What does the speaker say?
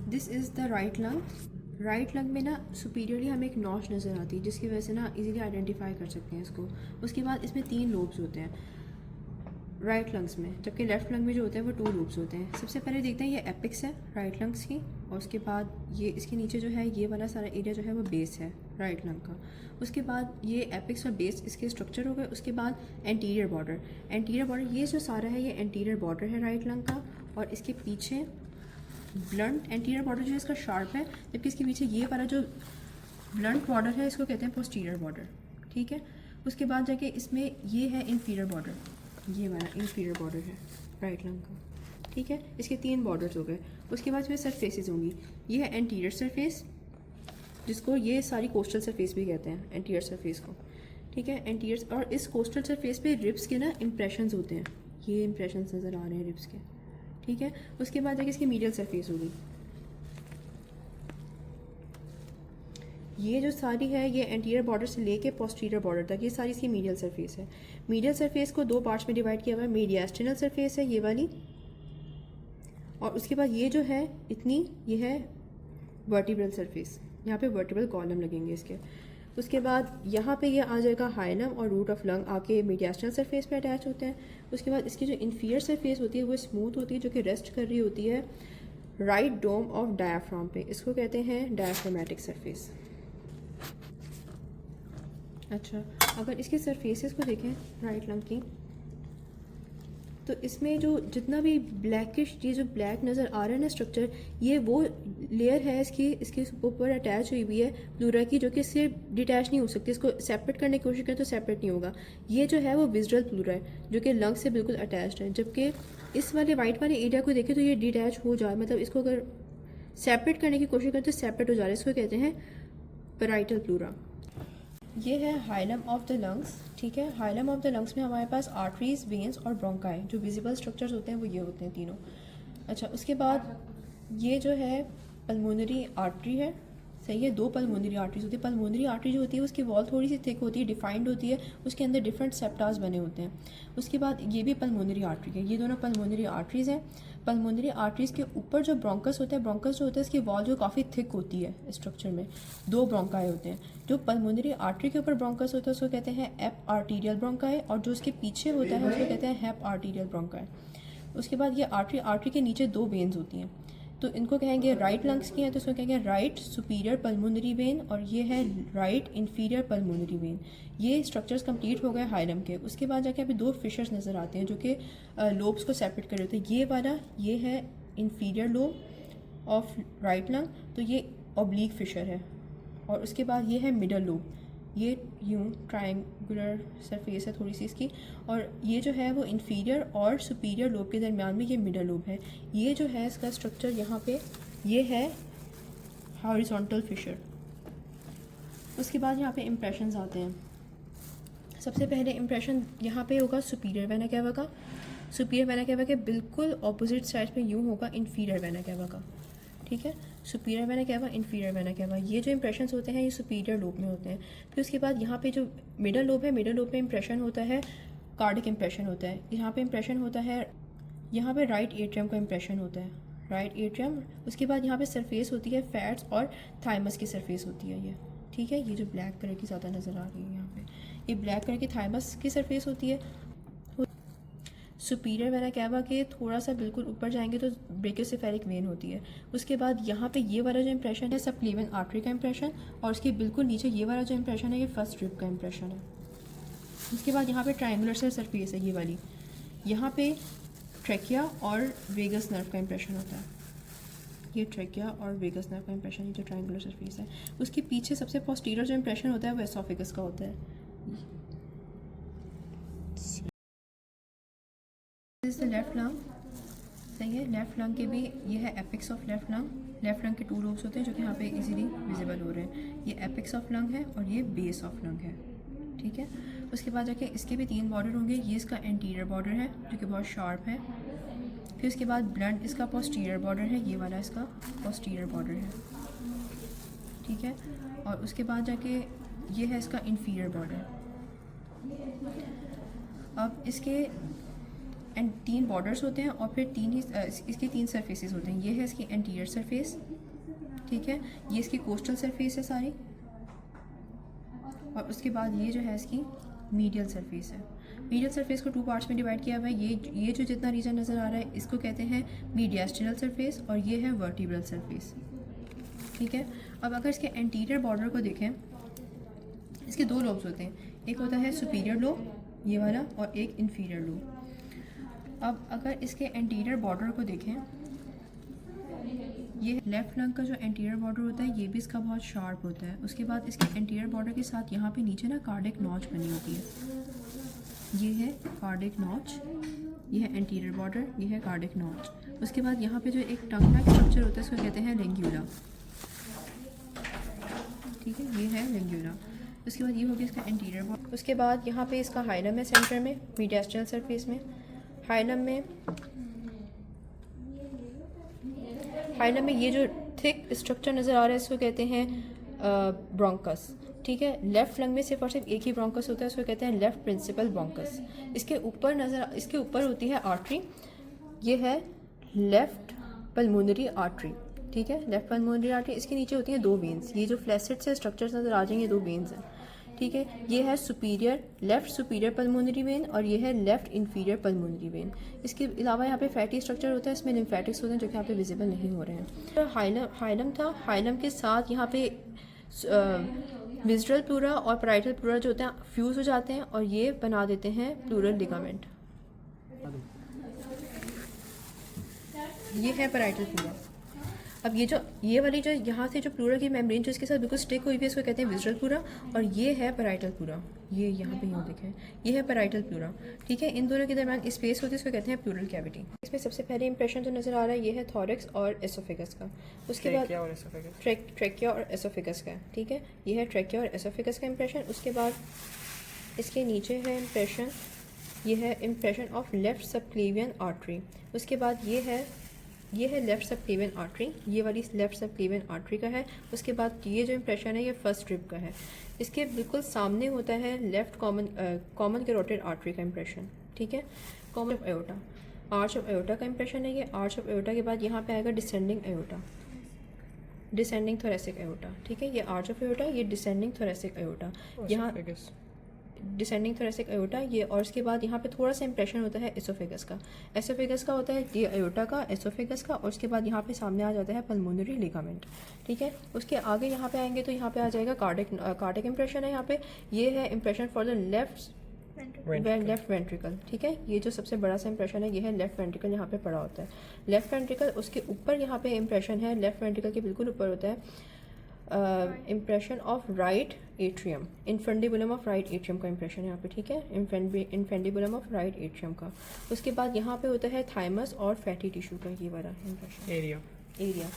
This is the right lung. Right lung में ना superiorly हमें एक नॉच नज़र आती है जिसकी वजह से ना इजीली आइडेंटिफाई कर सकते हैं इसको। उसके बाद इसमें 3 लोब्स होते हैं राइट लंग्स में, जबकि लेफ्ट लंग में जो होते हैं वो 2 लूप्स होते हैं। सबसे पहले देखते हैं ये एपिक्स है राइट लंग्स की, और उसके बाद ये इसके नीचे जो है ये वाला सारा एरिया जो है वो बेस है राइट लंग का। उसके बाद ये एपिक्स और बेस इसके स्ट्रक्चर हो गए। उसके बाद एंटीरियर बॉर्डर, एंटीरियर बॉर्डर ये जो सारा है ये एंटीरियर बॉर्डर है राइट लंग का, और इसके पीछे ब्लंट एंटीरियर बॉर्डर जो है इसका शार्प है, जबकि इसके पीछे ये वाला जो ब्लंट बॉर्डर है इसको कहते हैं पोस्टीरियर बॉर्डर। ठीक है, उसके बाद जाके इसमें ये है इंफीरियर बॉर्डर, ये वाला इंफीरियर बॉर्डर है राइट लंग का। ठीक है, इसके 3 बॉर्डर्स हो गए। उसके बाद इसमें सरफेसेस होंगी। ये है एंटीरियर सरफेस, जिसको ये सारी कोस्टल सरफेस भी कहते हैं एंटीरियर सरफेस को। ठीक है, एंटीरियर, और इस कोस्टल सरफेस पे रिब्स के ना इंप्रेशंस होते हैं, ये इंप्रेशंस नज़र आ रहे हैं रिब्स के। ठीक है, उसके बाद जाके इसकी मीडियल सरफेस होगी। ये जो सारी है ये एंटीरियर बॉर्डर से लेके पोस्टीरियर बॉर्डर तक ये सारी इसकी मीडियल सरफेस है। मीडियल सरफेस को 2 पार्ट्स में डिवाइड किया हुआ है। मीडियास्टिनल सरफेस है ये वाली, और उसके बाद ये जो है इतनी, ये है वर्टिब्रल सरफेस, यहाँ पे वर्टिब्रल कॉलम लगेंगे इसके। उसके बाद यहाँ पे ये आ जाएगा हाइलम और रूट ऑफ लंग आके मीडियास्टिनल सरफेस पे अटैच होते हैं। उसके बाद इसकी जो इन्फीरियर सरफेस होती है वो स्मूथ होती है, जो कि रेस्ट कर रही होती है राइट डोम ऑफ डायाफ्राम पे, इसको कहते हैं डायाफ्रामेटिक सरफेस। अच्छा, अगर इसके सरफेसेस को देखें राइट लंग की, तो इसमें जो जितना भी ब्लैकिश, ये जो ब्लैक नज़र आ रहा है ना स्ट्रक्चर, ये वो लेयर है इसके ऊपर अटैच हुई हुई है प्लूरा की, जो कि इससे डिटैच नहीं हो सकती। इसको सेपरेट करने की कोशिश करें तो सेपरेट नहीं होगा। ये जो है वो विजरल प्लूरा है जो कि लंग से बिल्कुल अटैच्ड है, जबकि इस वाले वाइट वाले एरिया को देखें तो ये डिटैच हो जाए, मतलब इसको अगर सेपरेट करने की कोशिश करें तो सेपरेट हो जा रहा है। इसको कहते हैं पैराइटल प्लूरा। ये है हाइलम ऑफ द लंग्स। ठीक है, हाइलम ऑफ द लंग्स में हमारे पास आर्टरीज, वेन्स और ब्रोंकाई, जो विजिबल स्ट्रक्चर्स होते हैं वो ये होते हैं तीनों। अच्छा, उसके बाद ये जो है पल्मोनरी आर्टरी है, सही है। 2 पल्मोनरी आर्टरीज होती है। पल्मोनरी आर्टरी जो होती है उसकी वॉल थोड़ी सी थिक होती है, डिफाइंड होती है, उसके अंदर डिफरेंट सेप्टास बने होते हैं। उसके बाद ये भी पल्मोनरी आर्टरी है, ये दोनों पल्मोनरी आर्टरीज हैं। पल्मोनरी आर्टरीज के ऊपर जो ब्रोंकस होता है, ब्रोंकस जो होता है इसकी वॉल जो काफ़ी थिक होती है स्ट्रक्चर में, 2 ब्रोंकाई होते हैं। जो पल्मोनरी आर्टरी के ऊपर ब्रोंकस होता है उसको कहते हैं एप आर्टीरियल ब्रोंकाई, और जो उसके पीछे होता है उसको कहते हैं हेप आर्टीरियल ब्रोंकाई। उसके बाद ये आर्टरी के नीचे 2 वेन्स होती हैं, तो इनको कहेंगे राइट लंग्स की हैं तो इसको कहेंगे राइट सुपीरियर पल्मोनरी वेन, और ये है राइट इंफीरियर पल्मोनरी वेन। ये स्ट्रक्चर्स कंप्लीट हो गए हाइलम के। उसके बाद जाके अभी 2 फिशर्स नज़र आते हैं जो कि लोब्स को सेपरेट कर रहे होते हैं। ये वाला ये है inferior lobe of right lung, तो ये ऑब्लिक फिशर है, और उसके बाद ये है मिडल लोब, ये यूँ ट्रायंगुलर सरफेस है थोड़ी सी इसकी, और ये जो है वो इंफीरियर और सुपीरियर लोब के दरमियान में ये मिडल लोब है। ये जो है इसका स्ट्रक्चर यहाँ पे ये है हॉरिजॉन्टल फिशर। उसके बाद यहाँ पे इम्प्रेशंस आते हैं। सबसे पहले इम्प्रेशन यहाँ पे होगा सुपीरियर वेना कैवा का। सुपीरियर वेना कैवा के बिल्कुल ऑपोजिट साइड पे यूँ होगा इंफीरियर वेना कैवा का। ठीक है, superior vena cava, inferior vena cava, ये जो इंप्रेशंस होते हैं ये सुपीरियर लोब में होते हैं। फिर उसके बाद यहाँ पे जो मिडल लोब है, मिडल लोब पे इंप्रेशन होता है कार्डिक इंप्रेशन होता है। यहाँ पे इंप्रेशन होता है, यहाँ पे राइट एट्रियम का इंप्रेशन होता है, राइट एट्रियम। उसके बाद यहाँ पे सरफेस होती है फैट्स और थाइमस की सरफेस होती है ये। ठीक है, ये जो ब्लैक कलर की ज़्यादा नज़र आ रही है यहाँ पे, ये ब्लैक कलर की थाइमस की सरफेस होती है। सुपीरियर वेना कैवा के थोड़ा सा बिल्कुल ऊपर जाएंगे तो ब्रेकियोसेफेरिक वेन होती है। उसके बाद यहाँ पे ये वाला जो इंप्रेशन है सबक्लेवियन आर्टरी का इंप्रेशन, और उसके बिल्कुल नीचे ये वाला जो इंप्रेशन है ये फर्स्ट रिब का इंप्रेशन है। उसके बाद यहाँ पे ट्रायंगुलर से सरफेस है ये वाली, यहाँ पे ट्रैकिया और वेगस नर्व का इंप्रेशन होता है। ये ट्रैकिया और वेगस नर्व का इंप्रेशन, ये जो ट्रायंगुलर सरफेस है। उसके पीछे सबसे पोस्टीरियर जो इंप्रेशन होता है वो एसोफेगस का होता है। This is the left lung, सही है। लेफ्ट लंग के भी ये है apex of left lung. Left lung के 2 लोब्स होते हैं जो कि यहाँ पे इजीली विजिबल हो रहे हैं। ये एपिक्स ऑफ लंग है और ये बेस ऑफ लंग है। ठीक है, उसके बाद जाके इसके भी 3 बॉर्डर होंगे। ये इसका एंटीरियर बॉर्डर है जो कि बहुत शार्प है। फिर उसके बाद ब्लंट इसका पोस्टीरियर बॉर्डर है, ये वाला इसका पोस्टीरियर बॉर्डर है। ठीक है, और उसके बाद जाके ये है इसका इंफीरियर बॉर्डर। अब इसके एंड 3 बॉर्डर्स होते हैं और फिर 3 ही इसके 3 सरफेसेस होते हैं। ये है इसकी एंटीरियर सरफेस, ठीक है, ये इसकी कोस्टल सरफेस है सारी, और उसके बाद ये जो है इसकी मीडियल सरफेस है। मीडियल सरफेस को 2 पार्ट्स में डिवाइड किया हुआ है। ये जो जितना रीजन नज़र आ रहा है इसको कहते हैं मीडियास्टिनल सरफेस और ये है वर्टिब्रल सरफेस, ठीक है। अब अगर इसके एंटीरियर बॉर्डर को देखें, इसके 2 लोब्स होते हैं, एक होता है सुपीरियर लोब ये वाला और एक इन्फीरियर लोब। अब अगर इसके एंटीरियर बॉर्डर को देखें, ये लेफ्ट लंग का जो एंटीरियर बॉर्डर होता है ये भी इसका बहुत शार्प होता है। उसके बाद इसके एंटीरियर बॉर्डर के साथ यहाँ पे नीचे ना कार्डिक नॉच बनी होती है, ये है कार्डिक नॉच, ये है एंटीरियर बॉर्डर, ये है कार्डिक नॉच। उसके बाद यहाँ पे जो एक टंग लाइक स्ट्रक्चर होता है इसको कहते हैं लिंग्यूला, ठीक है, ये है लिंग्यूला। उसके बाद ये हो गया इसका एंटीरियर बॉर्डर। उसके बाद यहाँ पे इसका हाइलम है सेंटर में मीडियास्टिनल सरफेस में। हाइलम में ये जो थिक स्ट्रक्चर नज़र आ रहा है इसको कहते हैं ब्रोंकस, ठीक है। लेफ्ट लंग में सिर्फ और सिर्फ एक ही ब्रोंकस होता है, उसको कहते हैं लेफ्ट प्रिंसिपल ब्रोंकस। इसके ऊपर होती है आर्टरी, ये है लेफ्ट पल्मोनरी आर्टरी, ठीक है, लेफ्ट पल्मोनरी आर्टरी। इसके नीचे होती हैं 2 वेन्स, ये जो फ्लैसेट से स्ट्रक्चर्स नज़र आ जाएंगे 2 वेन्स हैं, ठीक है। ये है लेफ्ट सुपीरियर पल्मोनरी वेन और ये है लेफ्ट इन्फीरियर पल्मोनरी वेन। इसके अलावा यहाँ पे फैटी स्ट्रक्चर होता है, इसमें लिम्फेटिक्स होते हैं जो कि यहाँ पे विजिबल नहीं हो रहे हैं। तो हाइलम था, हाइलम के साथ यहाँ पे विज़रल प्लूरा और पैराइटल प्लूरा जो होते हैं फ्यूज़ हो जाते हैं और ये बना देते हैं प्लूरल लिगामेंट। ये है पैराइटल प्लूरा। अब ये वाली जो यहाँ से जो प्लूरा की मेम्ब्रेन जो इसके साथ बिल्कुल स्टिक हुई हुई है इसको कहते हैं विज़रल प्लूरा और ये है पैराइटल प्लूरा, ये यहाँ पे यूँ देखें, ये है पैराइटल प्लूरा, ठीक है। इन दोनों के दरमियान स्पेस होती है इसको कहते हैं प्लूरल कैविटी। इसमें सबसे पहले इंप्रेशन जो नज़र आ रहा है ये है थॉरैक्स और एसोफेगस का। उसके बाद ट्रैकिया और एसोफेगस का, ठीक है, ये है ट्रैकिया और एसोफेगस का इंप्रेशन। उसके बाद इसके नीचे है इंप्रेशन, ये है impression of left subclavian artery. उसके बाद ये है लेफ्ट सबक्लेवियन आर्टरी, ये वाली लेफ्ट सबक्लेवियन आर्टरी का है। उसके बाद ये जो इंप्रेशन है ये फर्स्ट रिब का है। इसके बिल्कुल सामने होता है लेफ्ट कॉमन कैरोटिड आर्टरी का इंप्रेशन, ठीक है। Common of aorta, arch of aorta का इंप्रेशन है ये। आर्च ऑफ एओर्टा के बाद यहाँ पे आएगा descending aorta, descending thoracic aorta, ठीक है। ये आर्च ऑफ एओर्टा, ये डिसेंडिंग थोरेसिक एओर्टा, यहाँ डिसेंडिंग थोरेसिक एओर्टा ये। और उसके बाद यहाँ पे थोड़ा सा इंप्रेशन होता है एसोफेगस का। एसोफेगस का होता है ये एओर्टा का, एसोफेगस का, और उसके बाद यहाँ पे सामने आ जाता है पल्मोनरी लिगामेंट, ठीक है। उसके आगे यहाँ पे आएंगे तो यहाँ पे आ जाएगा कार्डिक इंप्रेशन है यहाँ पे। ये है impression for the left ventricle, ठीक है। ये जो सबसे बड़ा सा इंप्रेशन है ये है लेफ्ट वेंट्रिकल, यहाँ पे पड़ा होता है लेफ्ट वेंट्रिकल। उसके ऊपर यहाँ पे इंप्रेशन है लेफ्ट वेंट्रिकल के बिल्कुल ऊपर होता है impression of right atrium, infundibulum of right atrium का इंप्रेशन यहाँ पे, ठीक है, इन्फेंडिबुलम ऑफ राइट एट्रियम का। उसके बाद यहाँ पे होता है थाइमस और फैटी टिश्यू का ये वाला इंप्रेशन एरिया।